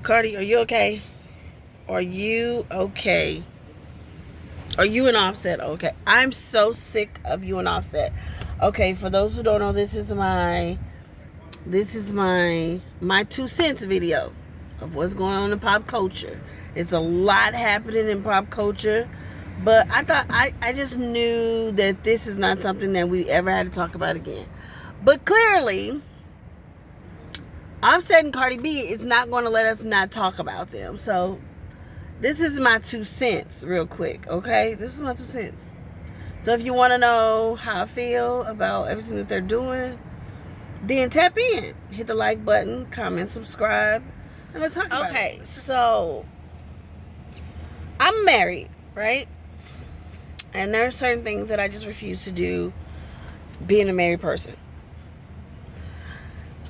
Cardi, are you okay? Are you okay? Are you and Offset okay? I'm so sick of you and Offset. Okay, for those who don't know, this is my 2 cents video of what's going on in pop culture. It's a lot happening in pop culture, but I thought I just knew that this is not something that we ever had to talk about again. But clearly, Offset and Cardi B is not going to let us not talk about them. So this is my 2 cents real quick, okay? This is my 2 cents. So if you want to know how I feel about everything that they're doing, then tap in. Hit the like button, comment, subscribe, and let's talk about it. Okay, so I'm married, right? And there are certain things that I just refuse to do being a married person.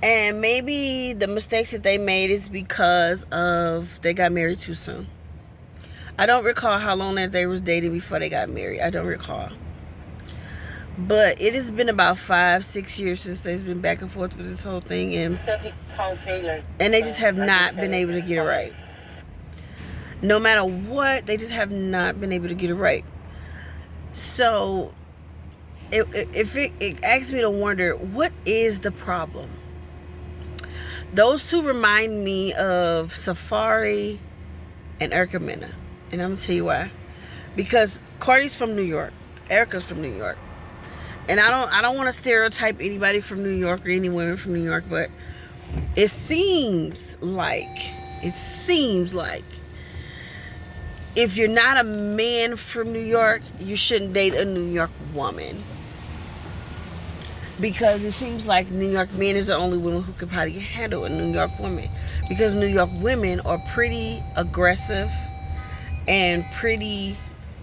And maybe the mistakes that they made is because of they got married too soon. I don't recall how long that they was dating before they got married. I don't recall. But it has been about 5-6 years since they've been back and forth with this whole thing. And they just have not been able to get it right. No matter what, they just have not been able to get it right. So it asks me to wonder, what is the problem? Those two remind me of Safari and Erica Mena. And I'm going to tell you why. Because Cardi's from New York. Erica's from New York. And I don't want to stereotype anybody from New York or any women from New York, but it seems like if you're not a man from New York, you shouldn't date a New York woman. Because it seems like New York men is the only women who could probably handle a New York woman. Because New York women are pretty aggressive and pretty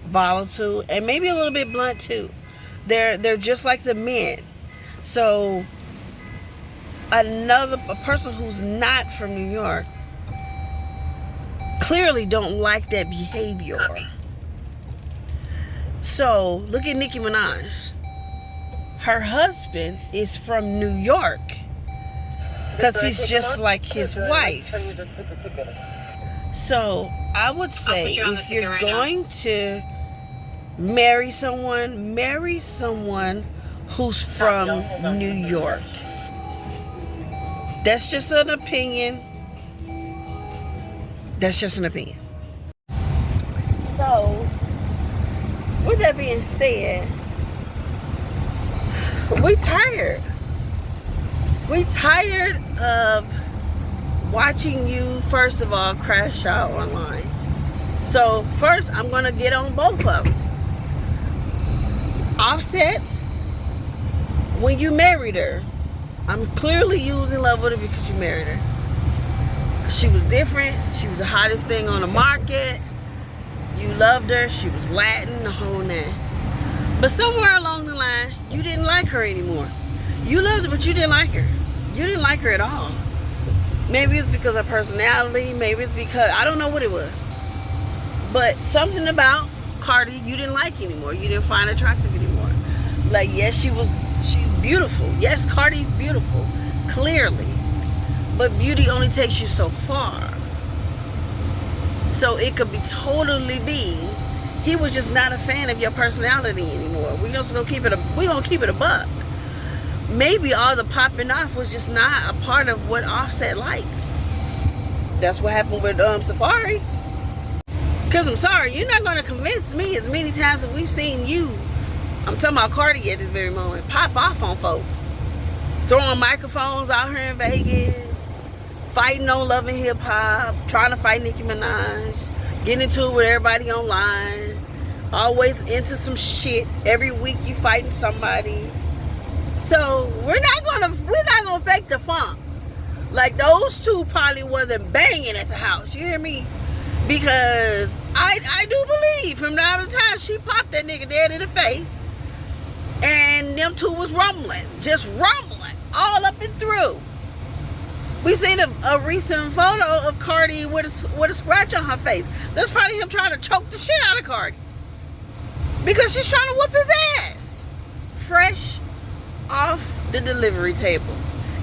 volatile and maybe a little bit blunt too. They're just like the men. So a person who's not from New York clearly don't like that behavior. So look at Nicki Minaj. Her husband is from New York because he's just like his wife. So I would say if you're going to marry someone who's from New York. That's just an opinion. So, with that being said, we tired of watching you, first of all, crash out online. So first, I'm going to get on both of them. Offset, when you married her, I'm clearly using love with her because you married her. She was different. She was the hottest thing on the market. You loved her. She was Latin, the whole nine. But somewhere along the line, you didn't like her anymore. You loved her, but you didn't like her. You didn't like her at all. Maybe it's because of her personality. Maybe it's because, I don't know what it was. But something about Cardi you didn't like anymore. You didn't find attractive anymore. Like, yes, she's beautiful. Yes, Cardi's beautiful. Clearly. But beauty only takes you so far. So it could be totally be he was just not a fan of your personality anymore. We're gonna keep it a buck. Maybe all the popping off was just not a part of what Offset likes. That's what happened with Safari. Because I'm sorry, you're not going to convince me as many times as we've seen you, I'm talking about Cardi at this very moment, pop off on folks. Throwing microphones out here in Vegas, fighting on Love and Hip Hop, trying to fight Nicki Minaj, getting into it with everybody online, always into some shit. Every week you fighting somebody. So we're not gonna fake the funk. Like, those two probably wasn't banging at the house. You hear me? Because I do believe from time to time she popped that nigga dead in the face. And them two was rumbling. Just rumbling. All up and through. We seen a recent photo of Cardi with a scratch on her face. That's probably him trying to choke the shit out of Cardi. Because she's trying to whoop his ass. Fresh off the delivery table.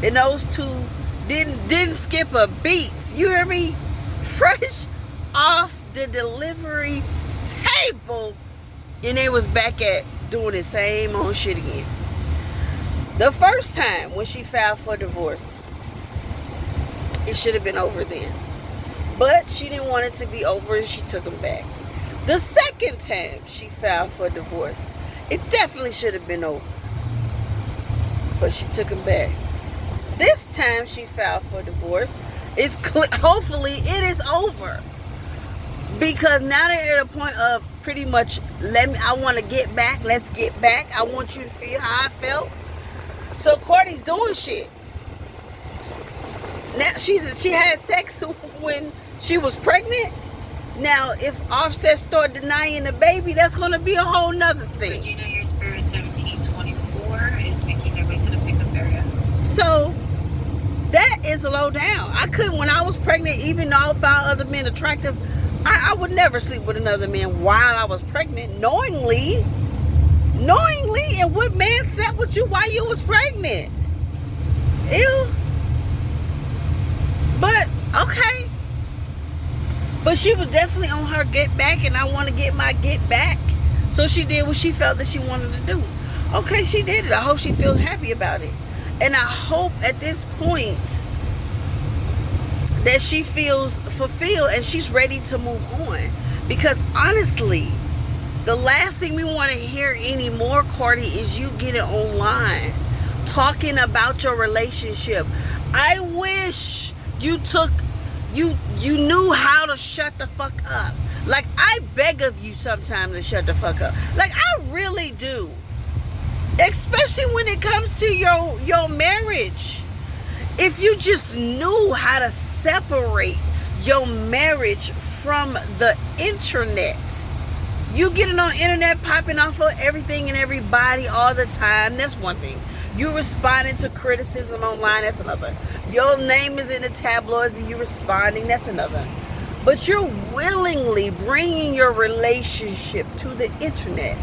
And those two didn't skip a beat. You hear me? fresh off the delivery table, and they was back at doing the same old shit again. The first time when she filed for divorce, it should have been over then. But she didn't want it to be over, and she took him back. The second time she filed for divorce, it definitely should have been over. But she took him back. This time she filed for divorce, hopefully it is over. Because now they're at a point of pretty much, I want to get back, let's get back. I want you to feel how I felt. So Cardi's doing shit. Now she had sex when she was pregnant. Now if Offset start denying the baby, that's gonna be a whole nother thing. Regina, your Spirit 1724 is making their way to the pickup area. So that is low down. I couldn't, when I was pregnant, even though I found other men attractive, I would never sleep with another man while I was pregnant, knowingly. And what man slept with you while you was pregnant? Ew. But okay. But she was definitely on her get back, and I want to get my get back. So she did what she felt that she wanted to do. Okay, she did it. I hope she feels happy about it. And I hope at this point that she feels fulfilled and she's ready to move on. Because honestly, the last thing we want to hear anymore, Cardi, is you getting online talking about your relationship. I wish you knew how to shut the fuck up. Like, I beg of you sometimes to shut the fuck up. Like, I really do. Especially when it comes to your marriage. If you just knew how to separate your marriage from the internet. You getting on internet, popping off of everything and everybody all the time, that's one thing. You responding to criticism online, that's another. Your name is in the tabloids and you responding, that's another. But you're willingly bringing your relationship to the internet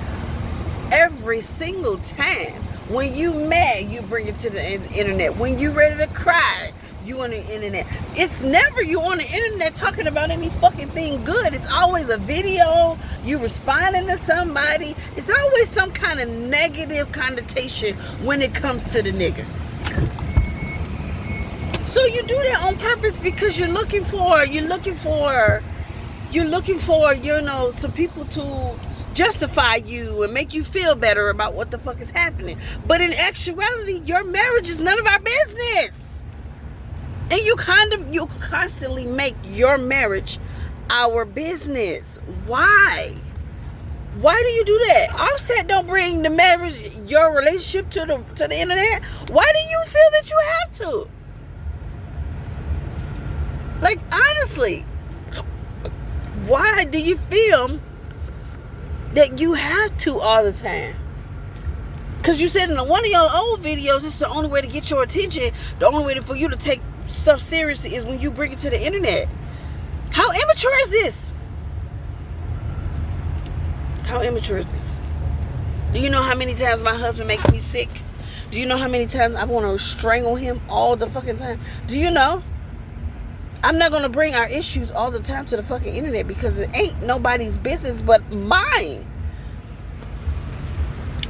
every single time. When you mad, you bring it to the internet. When you ready to cry, you on the internet. It's never you on the internet talking about any fucking thing good. It's always a video, you responding to somebody. It's always some kind of negative connotation when it comes to the nigga. So you do that on purpose because you're looking for, some people to justify you and make you feel better about what the fuck is happening. But in actuality, your marriage is none of our business. And you constantly make your marriage our business. Why? Why do you do that? Offset don't bring the marriage, your relationship to the internet. Why do you feel that you have to? Like, honestly, why do you feel that you have to all the time? Because you said in one of your old videos, this is the only way to get your attention. The only way for you to take stuff seriously is when you bring it to the internet. How immature is this? How immature is this? Do you know how many times my husband makes me sick? Do you know how many times I want to strangle him all the fucking time? Do you know? I'm not going to bring our issues all the time to the fucking internet because it ain't nobody's business but mine.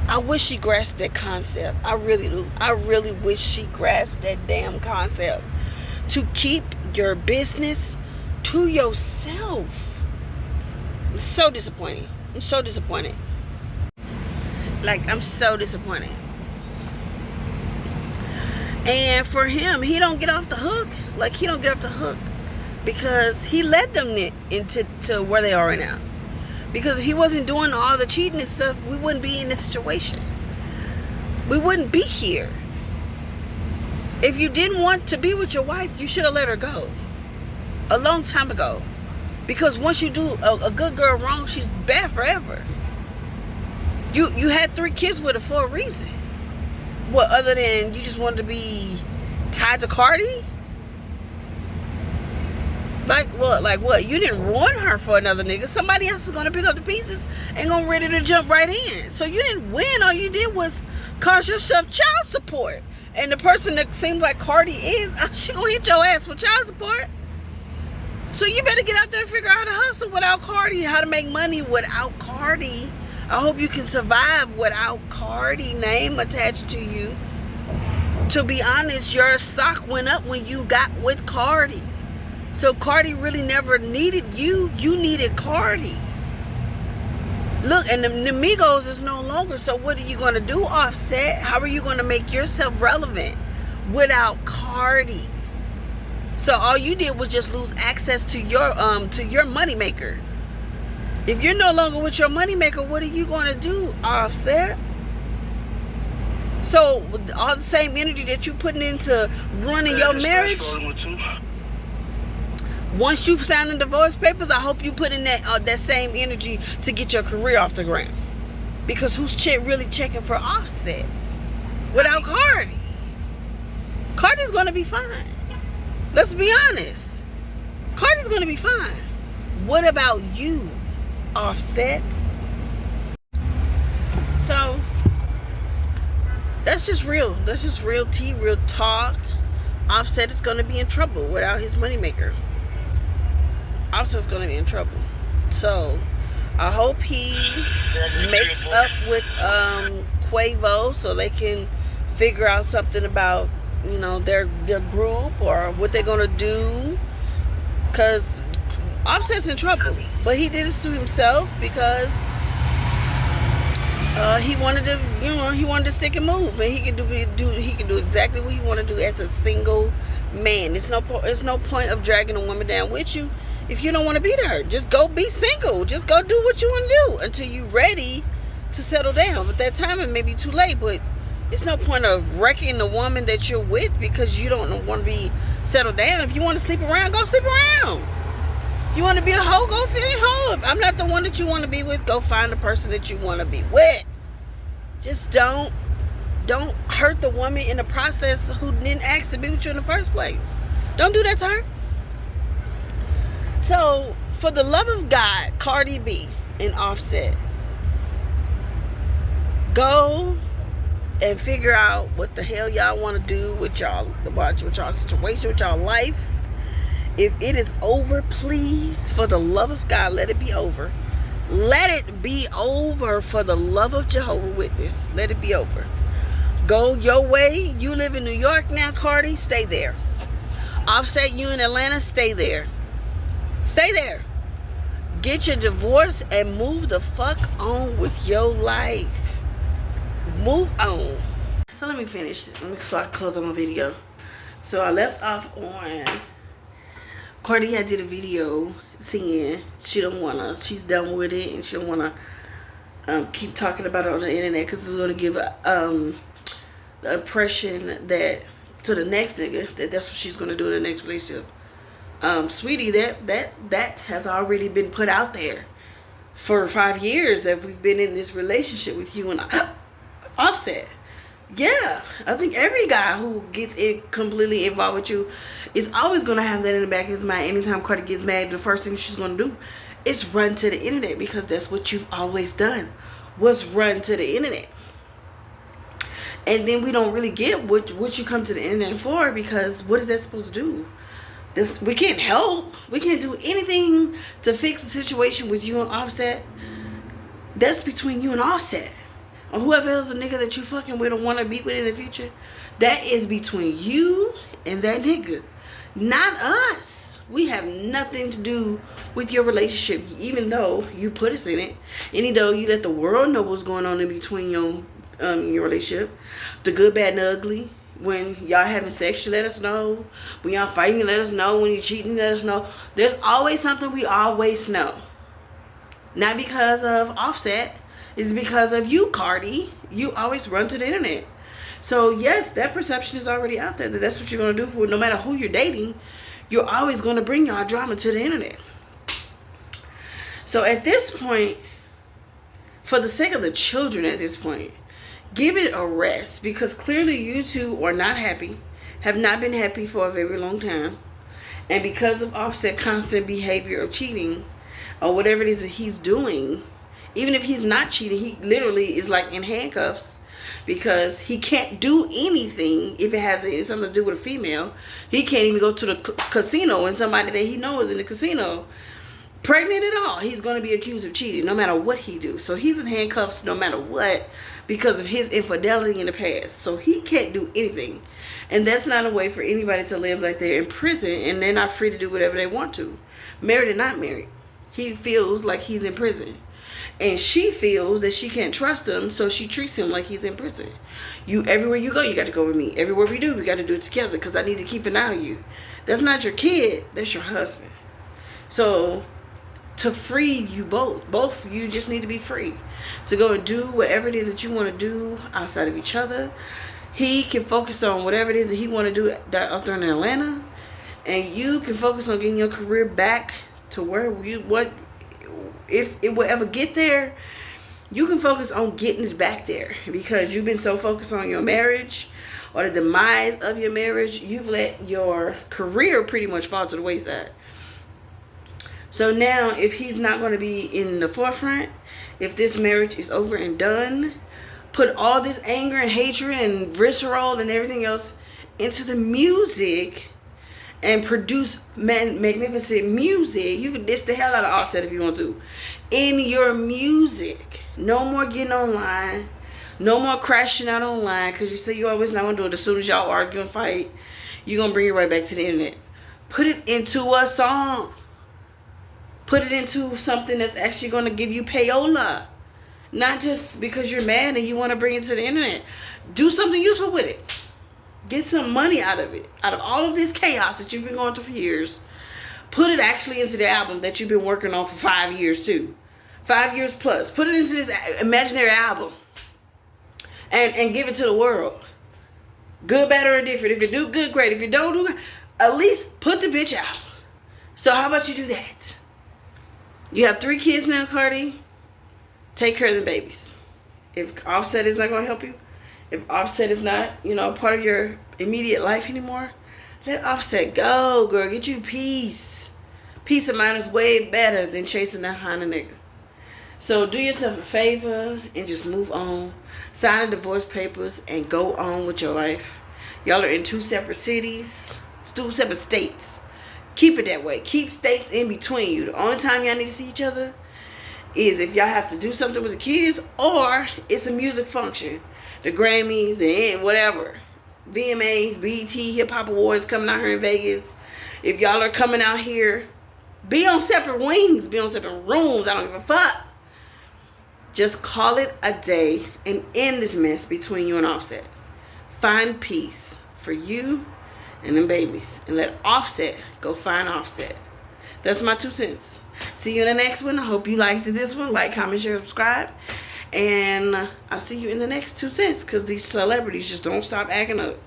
I wish she grasped that concept. I really do. I really wish she grasped that damn concept. To keep your business to yourself. It's so disappointing. I'm so disappointed. Like, I'm so disappointed. And for him, he don't get off the hook. Like, he don't get off the hook because he led them into where they are right now. Because if he wasn't doing all the cheating and stuff, we wouldn't be in this situation. We wouldn't be here. If you didn't want to be with your wife, you should have let her go a long time ago. Because once you do a good girl wrong, she's bad forever. You had 3 kids with her for a reason. What, other than you just wanted to be tied to Cardi? Like what? You didn't ruin her for another nigga. Somebody else is gonna pick up the pieces and gonna ready to jump right in. So you didn't win. All you did was cause yourself child support. And the person that seems like Cardi is, she gonna hit your ass for child support. So you better get out there and figure out how to hustle without Cardi, how to make money without Cardi. I hope you can survive without Cardi name attached to you. To be honest, your stock went up when you got with Cardi. So Cardi really never needed you. You needed Cardi. Look, and the Migos is no longer. So what are you going to do, Offset? How are you going to make yourself relevant without Cardi? So all you did was just lose access to your moneymaker. If you're no longer with your moneymaker, what are you going to do, Offset? So all the same energy that you're putting into running your marriage, once you've signed the divorce papers, I hope you put in that same energy to get your career off the ground. Because who's really checking for Offset without Cardi? Cardi's going to be fine. Let's be honest. Cardi's going to be fine. What about you, Offset? So that's just real. That's just real tea, real talk. Offset is going to be in trouble without his moneymaker. Offset's going to be in trouble. So I hope he makes up with Quavo so they can figure out something about, you know, their group or what they're going to do. Because Offset's in trouble. But he did this to himself because he wanted to, he wanted to stick and move, and he can do exactly what he want to do as a single man. It's no point of dragging a woman down with you if you don't want to be there. Just go be single. Just go do what you want to do until you're ready to settle down. But that time it may be too late. But it's no point of wrecking the woman that you're with because you don't want to be settled down. If you want to sleep around, go sleep around. You want to be a hoe, go feel a hoe. If I'm not the one that you want to be with, go find the person that you want to be with. Just don't hurt the woman in the process who didn't ask to be with you in the first place. Don't do that to her. So, for the love of God, Cardi B and Offset, go and figure out what the hell y'all want to do with y'all situation, with y'all life. If it is over, please, for the love of God, let it be over. Let it be over for the love of Jehovah Witness. Let it be over. Go your way. You live in New York now, Cardi. Stay there. Offset, you in Atlanta. Stay there. Stay there. Get your divorce and move the fuck on with your life. Move on. So let me finish. So I close on my video. So I left off on Cardi had did a video saying she's done with it and she don't wanna keep talking about it on the internet because it's gonna give the impression that to the next nigga that's what she's gonna do in the next relationship. Sweetie, that has already been put out there for 5 years that we've been in this relationship with you and Offset. Yeah, I think every guy who gets completely involved with you is always going to have that in the back of his mind. Anytime Cardi gets mad, the first thing she's going to do is run to the internet because that's what you've always done, was run to the internet. And then we don't really get what you come to the internet for, because what is that supposed to do? We can't help. We can't do anything to fix the situation with you and Offset. That's between you and Offset. Or whoever else the nigga that you fucking with or want to be with in the future. That is between you and that nigga. Not us. We have nothing to do with your relationship, even though you put us in it. Even though you let the world know what's going on in between your relationship. The good, bad, and ugly. When y'all having sex, you let us know. When y'all fighting, you let us know. When you cheating, you let us know. There's always something we always know. Not because of Offset. It's because of you, Cardi. You always run to the internet. So, yes, that perception is already out there. That's what you're going to do for no matter who you're dating. You're always going to bring y'all drama to the internet. So, at this point, for the sake of the children at this point, give it a rest. Because clearly you two are not happy. Have not been happy for a very long time. And because of Offset constant behavior of cheating, or whatever it is that he's doing, even if he's not cheating, he literally is like in handcuffs because he can't do anything if it has something to do with a female. He can't even go to the casino and somebody that he knows in the casino pregnant at all, he's going to be accused of cheating no matter what he do. So he's in handcuffs no matter what because of his infidelity in the past. So he can't do anything. And that's not a way for anybody to live like they're in prison and they're not free to do whatever they want to. Married or not married. He feels like he's in prison. And she feels that she can't trust him, so she treats him like he's in prison. Everywhere you go, you got to go with me. Everywhere we do, we got to do it together because I need to keep an eye on you. That's not your kid. That's your husband. So to free you both of you just need to be free to go and do whatever it is that you want to do outside of each other. He can focus on whatever it is that he want to do out there in Atlanta, and you can focus on getting your career back to where if it will ever get there. You can focus on getting it back there because you've been so focused on your marriage or the demise of your marriage. You've let your career pretty much fall to the wayside. So now, if he's not going to be in the forefront, if this marriage is over and done, put all this anger and hatred and visceral and everything else into the music and produce magnificent music. You can diss the hell out of Offset if you want to. In your music. No more getting online. No more crashing out online because you say you always not going to do it. As soon as y'all argue and fight, you're going to bring it right back to the internet. Put it into a song. Put it into something that's actually going to give you payola. Not just because you're mad and you want to bring it to the internet. Do something useful with it. Get some money out of it. Out of all of this chaos that you've been going through for years. Put it actually into the album that you've been working on for 5 years too. 5 years plus. Put it into this imaginary album. And give it to the world. Good, bad, or indifferent. If you do good, great. If you don't do good, at least put the bitch out. So how about you do that? You have 3 kids now, Cardi. Take care of the babies. If Offset is not going to help you, if Offset is not, part of your immediate life anymore, let Offset go, girl. Get you peace. Peace of mind is way better than chasing that Honda nigga. So do yourself a favor and just move on. Sign the divorce papers and go on with your life. Y'all are in 2 separate cities, 2 separate states. Keep it that way. Keep states in between you. The only time y'all need to see each other is if y'all have to do something with the kids or it's a music function. The Grammys, the whatever. VMAs, BET, Hip Hop Awards coming out here in Vegas. If y'all are coming out here, be on separate wings. Be on separate rooms. I don't give a fuck. Just call it a day and end this mess between you and Offset. Find peace for you and them babies. And let Offset go find Offset. That's my 2 cents. See you in the next one. I hope you liked this one. Like, comment, share, subscribe. And I'll see you in the next 2 cents because these celebrities just don't stop acting up.